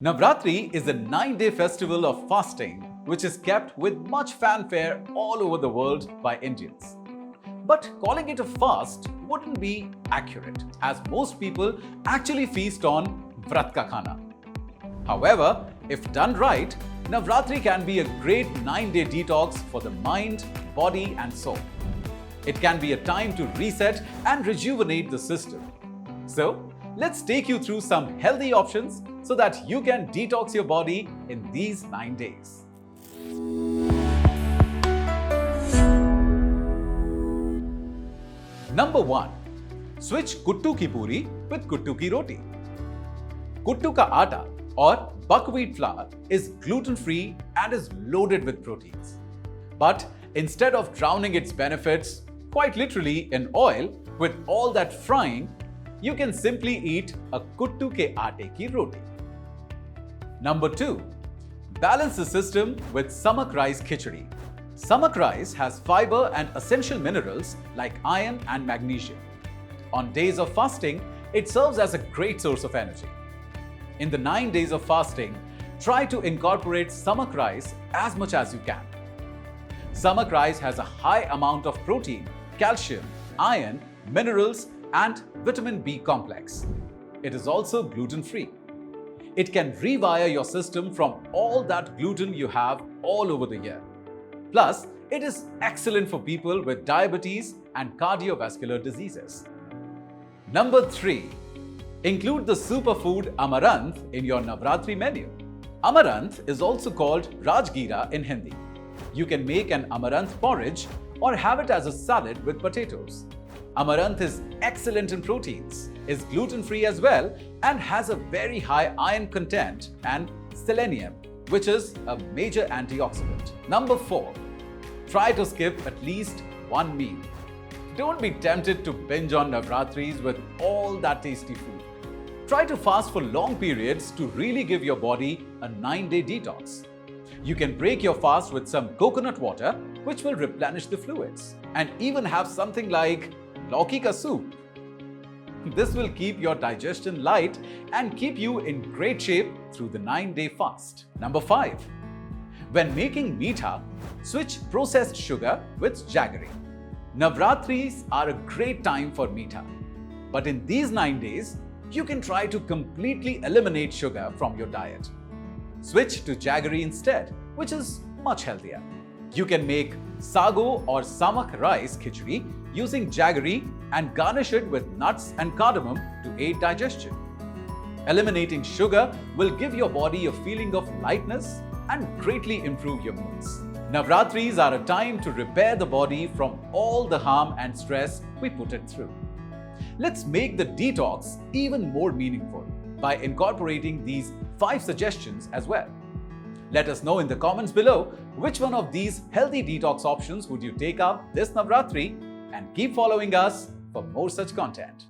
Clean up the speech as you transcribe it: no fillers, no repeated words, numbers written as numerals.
Navratri is a 9-day festival of fasting which is kept with much fanfare all over the world by Indians. But calling it a fast wouldn't be accurate, as most people actually feast on vrat ka khaana. However, if done right, Navratri can be a great 9-day detox for the mind, body and soul. It can be a time to reset and rejuvenate the system. So, let's take you through some healthy options so that you can detox your body in these 9 days. Number 1. Switch kuttu ki puri with kuttu ki roti. Kuttu ka atta or buckwheat flour is gluten-free and is loaded with proteins. But instead of drowning its benefits, quite literally in oil, with all that frying, you can simply eat a kuttu ke aate ki roti. Number 2. Balance the system with samak rice khichdi. Samak rice has fiber and essential minerals like iron and magnesium. On days of fasting, it serves as a great source of energy. In the 9 days of fasting, try to incorporate samak rice as much as you can. Samak rice has a high amount of protein, calcium, iron, minerals, and vitamin B complex. It is also gluten-free. It can rewire your system from all that gluten you have all over the year. Plus, it is excellent for people with diabetes and cardiovascular diseases. Number 3. Include the superfood amaranth in your Navratri menu. Amaranth is also called rajgira in Hindi. You can make an amaranth porridge or have it as a salad with potatoes. Amaranth is excellent in proteins, is gluten-free as well, and has a very high iron content and selenium, which is a major antioxidant. Number 4. Try to skip at least one meal. Don't be tempted to binge on Navratris with all that tasty food. Try to fast for long periods to really give your body a 9-day detox. You can break your fast with some coconut water, which will replenish the fluids, and even have something like lauki ka soup. This will keep your digestion light and keep you in great shape through the 9-day fast. Number 5. When making meetha, switch processed sugar with jaggery. Navratris are a great time for meetha. But in these 9 days, you can try to completely eliminate sugar from your diet. Switch to jaggery instead, which is much healthier. You can make sago or samak rice khichdi using jaggery and garnish it with nuts and cardamom to aid digestion. Eliminating sugar will give your body a feeling of lightness and greatly improve your moods. Navratris are a time to repair the body from all the harm and stress we put it through. Let's make the detox even more meaningful by incorporating these 5 suggestions as well. Let us know in the comments below which one of these healthy detox options would you take up this Navratri, and keep following us for more such content.